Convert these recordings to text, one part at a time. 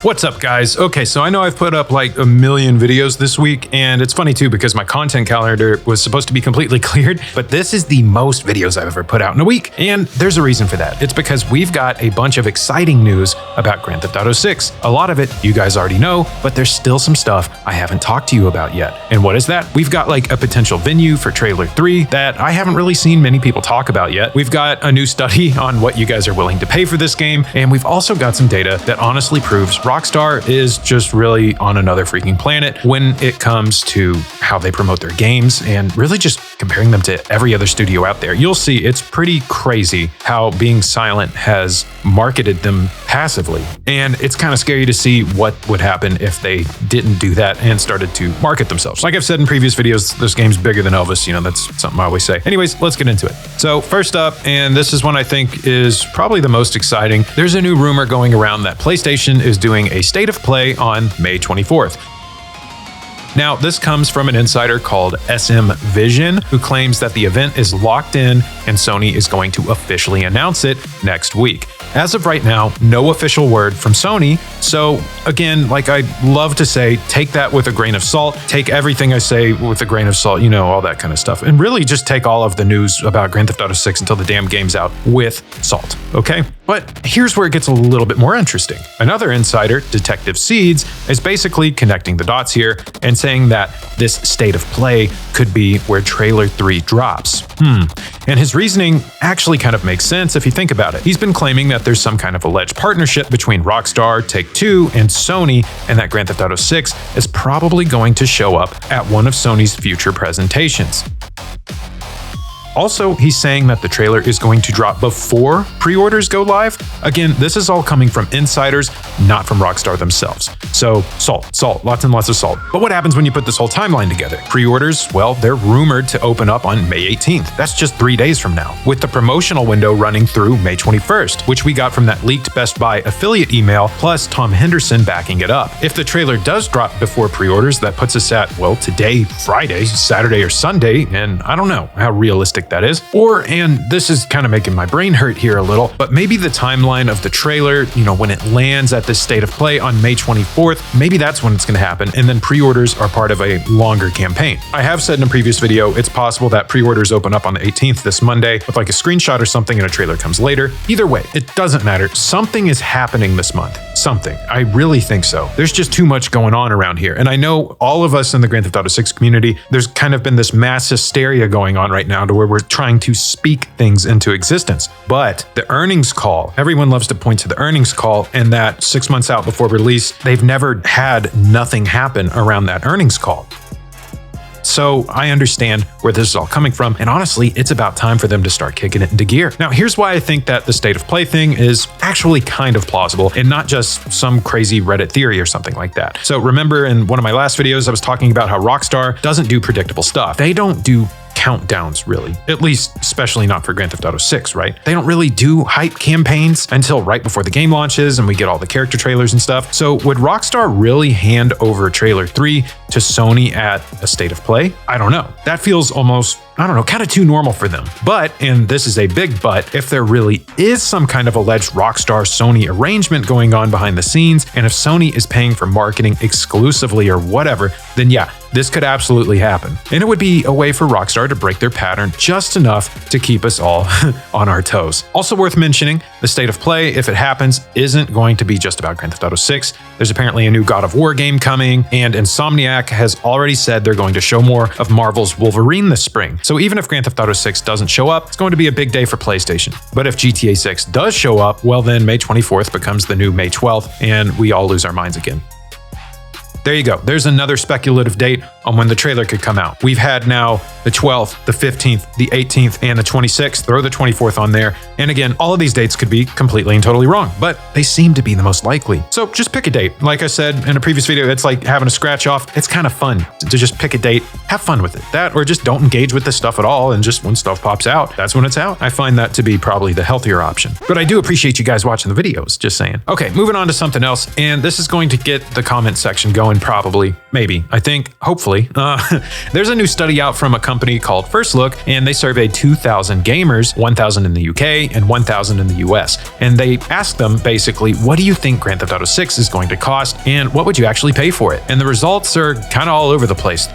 What's up, guys? Okay, so I know I've put up like a million videos this week, and it's funny too because my content calendar was supposed to be completely cleared, but this is the most videos I've ever put out in a week, and there's a reason for that. It's because we've got a bunch of exciting news about Grand Theft Auto 6. A lot of it you guys already know, but there's still some stuff I haven't talked to you about yet. And what is that? We've got like a potential venue for Trailer 3 that I haven't really seen many people talk about yet. We've got a new study on what you guys are willing to pay for this game, and we've also got some data that honestly proves Rockstar is just really on another freaking planet when it comes to how they promote their games and really just comparing them to every other studio out there. You'll see it's pretty crazy how being silent has marketed them passively. And it's kind of scary to see what would happen if they didn't do that and started to market themselves. Like I've said in previous videos, this game's bigger than Elvis. You know, that's something I always say. Anyways, let's get into it. So first up, and this is one I think is probably the most exciting, there's a new rumor going around that PlayStation is doing a State of Play on May 24th. Now, this comes from an insider called SM Vision, who claims that the event is locked in and Sony is going to officially announce it next week. As of right now, no official word from Sony. So again, like I love to say, take that with a grain of salt. Take everything I say with a grain of salt, you know, all that kind of stuff. And really just take all of the news about Grand Theft Auto 6 until the damn game's out with salt, okay? But here's where it gets a little bit more interesting. Another insider, Detective Seeds, is basically connecting the dots here and saying that this State of Play could be where Trailer 3 drops. And his reasoning actually kind of makes sense if you think about it. He's been claiming that there's some kind of alleged partnership between Rockstar, Take-Two, and Sony, and that Grand Theft Auto 6 is probably going to show up at one of Sony's future presentations. Also, he's saying that the trailer is going to drop before pre-orders go live. Again, this is all coming from insiders, not from Rockstar themselves. So salt, lots and lots of salt. But what happens when you put this whole timeline together? Pre-orders, well, they're rumored to open up on May 18th. That's just 3 days from now, with the promotional window running through May 21st, which we got from that leaked Best Buy affiliate email, plus Tom Henderson backing it up. If the trailer does drop before pre-orders, that puts us at, well, today, Friday, Saturday, or Sunday, and I don't know how realistic that is. Or, and this is kind of making my brain hurt here a little, but maybe the timeline of the trailer, you know, when it lands at this State of Play on May 24th, maybe that's when it's going to happen, and then pre-orders are part of a longer campaign. I have said in a previous video, it's possible that pre-orders open up on the 18th this Monday with like a screenshot or something and a trailer comes later. Either way, it doesn't matter. Something is happening this month. Something. I really think so. There's just too much going on around here. And I know all of us in the Grand Theft Auto 6 community, there's kind of been this mass hysteria going on right now to where we're trying to speak things into existence. But the earnings call, everyone loves to point to the earnings call, and that 6 months out before release, they've never had nothing happen around that earnings call. So I understand where this is all coming from, and honestly, it's about time for them to start kicking it into gear. Now, here's why I think that the State of Play thing is actually kind of plausible and not just some crazy Reddit theory or something like that. So remember in one of my last videos, I was talking about how Rockstar doesn't do predictable stuff. They don't do countdowns, really. At least, especially not for Grand Theft Auto 6, right? They don't really do hype campaigns until right before the game launches and we get all the character trailers and stuff. So would Rockstar really hand over Trailer 3 to Sony at a State of Play? I don't know. That feels almost, I don't know, kind of too normal for them. But, and this is a big but, if there really is some kind of alleged Rockstar-Sony arrangement going on behind the scenes, and if Sony is paying for marketing exclusively or whatever, then yeah, this could absolutely happen. And it would be a way for Rockstar to break their pattern just enough to keep us all on our toes. Also worth mentioning, the State of Play, if it happens, isn't going to be just about Grand Theft Auto 6. There's apparently a new God of War game coming, and Insomniac has already said they're going to show more of Marvel's Wolverine this spring. So even if Grand Theft Auto 6 doesn't show up, it's going to be a big day for PlayStation. But if GTA 6 does show up, well then May 24th becomes the new May 12th, and we all lose our minds again. There you go. There's another speculative date on when the trailer could come out. We've had now the 12th, the 15th, the 18th, and the 26th. Throw the 24th on there. And again, all of these dates could be completely and totally wrong, but they seem to be the most likely. So just pick a date. Like I said in a previous video, it's like having a scratch off. It's kind of fun to just pick a date, have fun with it. That, or just don't engage with this stuff at all, and just when stuff pops out, that's when it's out. I find that to be probably the healthier option. But I do appreciate you guys watching the videos, just saying. Okay, moving on to something else, and this is going to get the comment section going probably, maybe, I think, hopefully. really. There's a new study out from a company called First Look, and they surveyed 2,000 gamers, 1,000 in the UK and 1,000 in the US. And they asked them basically, what do you think Grand Theft Auto 6 is going to cost, and what would you actually pay for it? And the results are kind of all over the place.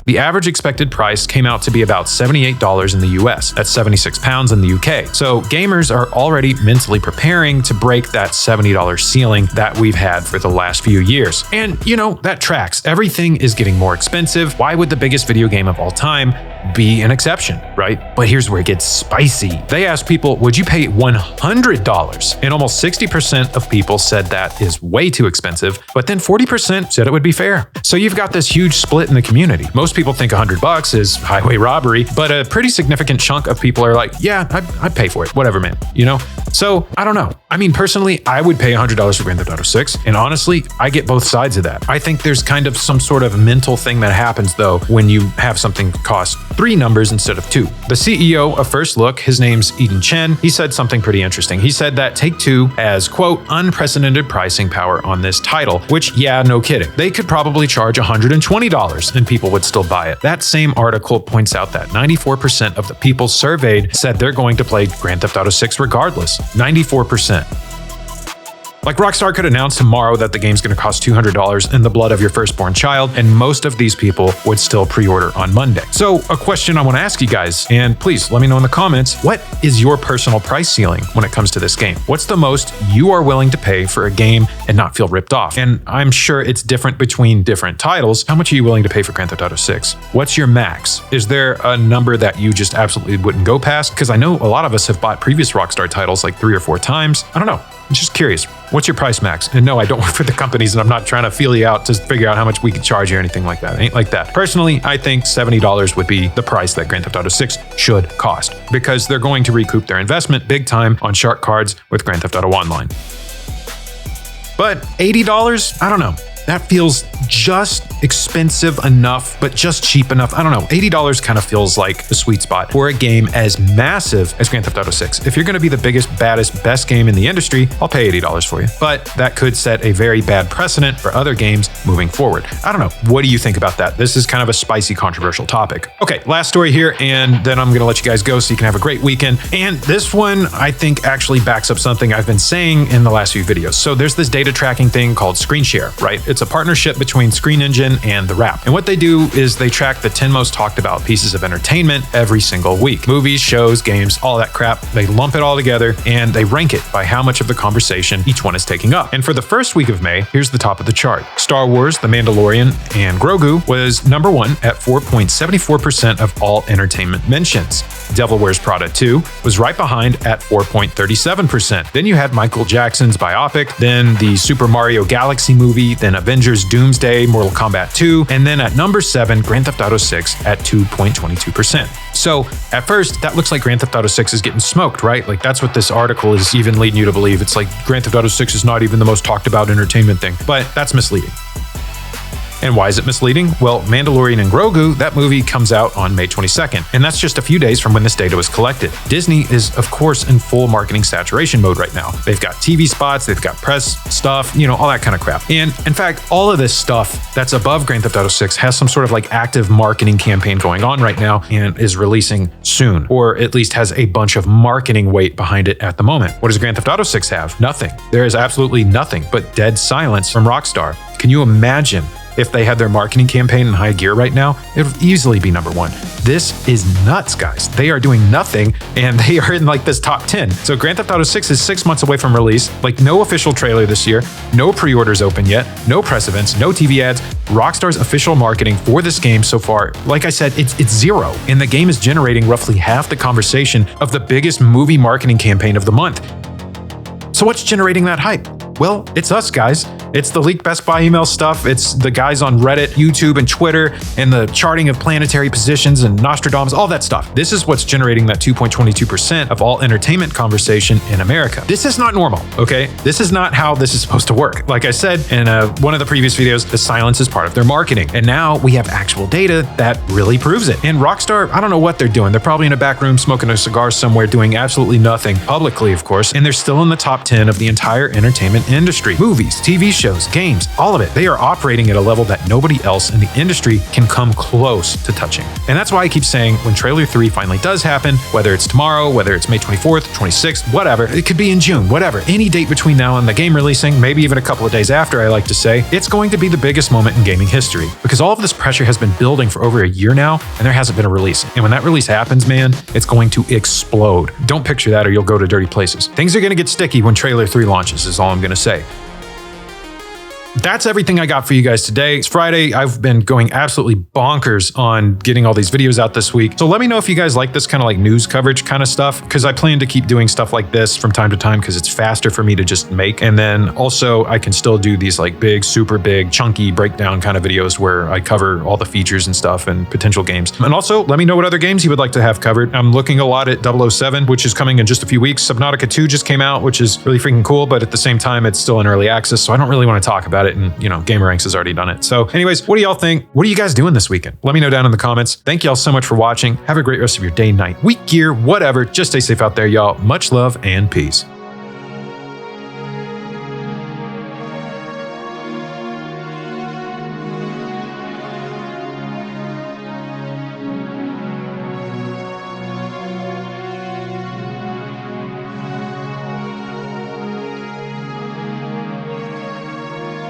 The average expected price came out to be about $78 in the US. That's 76 pounds in the UK. So gamers are already mentally preparing to break that $70 ceiling that we've had for the last few years. And you know, that tracks. Everything is getting more expensive. Why would the biggest video game of all time be an exception, right? But here's where it gets spicy. They asked people, would you pay $100? And almost 60% of people said that is way too expensive, but then 40% said it would be fair. So you've got this huge split in the community. Most people think $100 is highway robbery, but a pretty significant chunk of people are like, yeah, I'd pay for it, whatever, man, you know? So I don't know. I mean, personally, I would pay $100 for Grand Theft Auto 6, and honestly, I get both sides of that. I think there's kind of some sort of mental thing that happens though when you have something cost 3 numbers instead of 2. The CEO of First Look, his name's Eden Chen, he said something pretty interesting. He said that Take-Two has, quote, unprecedented pricing power on this title, which, yeah, no kidding. They could probably charge $120 and people would still buy it. That same article points out that 94% of the people surveyed said they're going to play Grand Theft Auto 6 regardless. 94%. Like, Rockstar could announce tomorrow that the game's going to cost $200 in the blood of your firstborn child, and most of these people would still pre-order on Monday. So a question I want to ask you guys, and please let me know in the comments, what is your personal price ceiling when it comes to this game? What's the most you are willing to pay for a game and not feel ripped off? And I'm sure it's different between different titles. How much are you willing to pay for Grand Theft Auto 6? What's your max? Is there a number that you just absolutely wouldn't go past? Because I know a lot of us have bought previous Rockstar titles like 3 or 4 times. I don't know. I'm just curious. What's your price max? And no, I don't work for the companies, and I'm not trying to feel you out to figure out how much we could charge you or anything like that. It ain't like that. Personally, I think $70 would be the price that Grand Theft Auto 6 should cost, because they're going to recoup their investment big time on shark cards with Grand Theft Auto Online. But $80? I don't know. That feels just expensive enough, but just cheap enough. I don't know. $80 kind of feels like the sweet spot for a game as massive as Grand Theft Auto 6. If you're going to be the biggest, baddest, best game in the industry, I'll pay $80 for you. But that could set a very bad precedent for other games moving forward. I don't know. What do you think about that? This is kind of a spicy, controversial topic. Okay, last story here, and then I'm going to let you guys go so you can have a great weekend. And this one, I think, actually backs up something I've been saying in the last few videos. So there's this data tracking thing called Screen Share, right? It's a partnership between Screen Engine and The Wrap. And what they do is they track the 10 most talked about pieces of entertainment every single week. Movies, shows, games, all that crap. They lump it all together and they rank it by how much of the conversation each one is taking up. And for the first week of May, here's the top of the chart. Star Wars, The Mandalorian, and Grogu was number 1 at 4.74% of all entertainment mentions. Devil Wears Prada 2 was right behind at 4.37%. Then you had Michael Jackson's biopic, then the Super Mario Galaxy movie, then Avengers Doomsday, Mortal Kombat 2, and then at number 7, Grand Theft Auto 6 at 2.22%. So at first, that looks like Grand Theft Auto 6 is getting smoked, right? Like, that's what this article is even leading you to believe. It's like Grand Theft Auto 6 is not even the most talked about entertainment thing, but that's misleading. And why is it misleading? Well, Mandalorian and Grogu, that movie comes out on May 22nd, and that's just a few days from when this data was collected. Disney is, of course, in full marketing saturation mode right now. They've got TV spots, they've got press stuff, you know, all that kind of crap. And in fact, all of this stuff that's above Grand Theft Auto 6 has some sort of like active marketing campaign going on right now and is releasing soon, or at least has a bunch of marketing weight behind it at the moment. What does Grand Theft Auto 6 have? Nothing. There is absolutely nothing but dead silence from Rockstar. Can you imagine if they had their marketing campaign in high gear right now? It would easily be number 1. This is nuts, guys. They are doing nothing, and they are in like this top 10. So Grand Theft Auto 6 is 6 months away from release, like no official trailer this year, no pre-orders open yet, no press events, no TV ads. Rockstar's official marketing for this game so far, like I said, it's zero. And the game is generating roughly half the conversation of the biggest movie marketing campaign of the month. So what's generating that hype? Well, it's us, guys. It's the leaked Best Buy email stuff. It's the guys on Reddit, YouTube, and Twitter, and the charting of planetary positions and Nostradamus, all that stuff. This is what's generating that 2.22% of all entertainment conversation in America. This is not normal, okay? This is not how this is supposed to work. Like I said in one of the previous videos, the silence is part of their marketing. And now we have actual data that really proves it. And Rockstar, I don't know what they're doing. They're probably in a back room smoking a cigar somewhere, doing absolutely nothing, publicly, of course, and they're still in the top 10 of the entire entertainment industry. Movies, TV shows, games, all of it. They are operating at a level that nobody else in the industry can come close to touching. And that's why I keep saying when trailer 3 finally does happen, whether it's tomorrow, whether it's May 24th, 26th, whatever, it could be in June, whatever, any date between now and the game releasing, maybe even a couple of days after, I like to say, it's going to be the biggest moment in gaming history because all of this pressure has been building for over a year now and there hasn't been a release. And when that release happens, man, it's going to explode. Don't picture that or you'll go to dirty places. Things are going to get sticky when trailer 3 launches is all I'm going to say. That's everything I got for you guys today. It's Friday. I've been going absolutely bonkers on getting all these videos out this week. So let me know if you guys like this kind of like news coverage kind of stuff, because I plan to keep doing stuff like this from time to time because it's faster for me to just make. And then also I can still do these like big, super big, chunky breakdown kind of videos where I cover all the features and stuff and potential games. And also let me know what other games you would like to have covered. I'm looking a lot at 007, which is coming in just a few weeks. Subnautica 2 just came out, which is really freaking cool, but at the same time, it's still in early access. So I don't really want to talk about it. And you know, GamerRanks has already done it. So anyways, what do y'all think? What are you guys doing this weekend? Let me know down in the comments. Thank y'all so much for watching. Have a great rest of your day, night, week, year, whatever. Just stay safe out there, y'all. Much love and peace.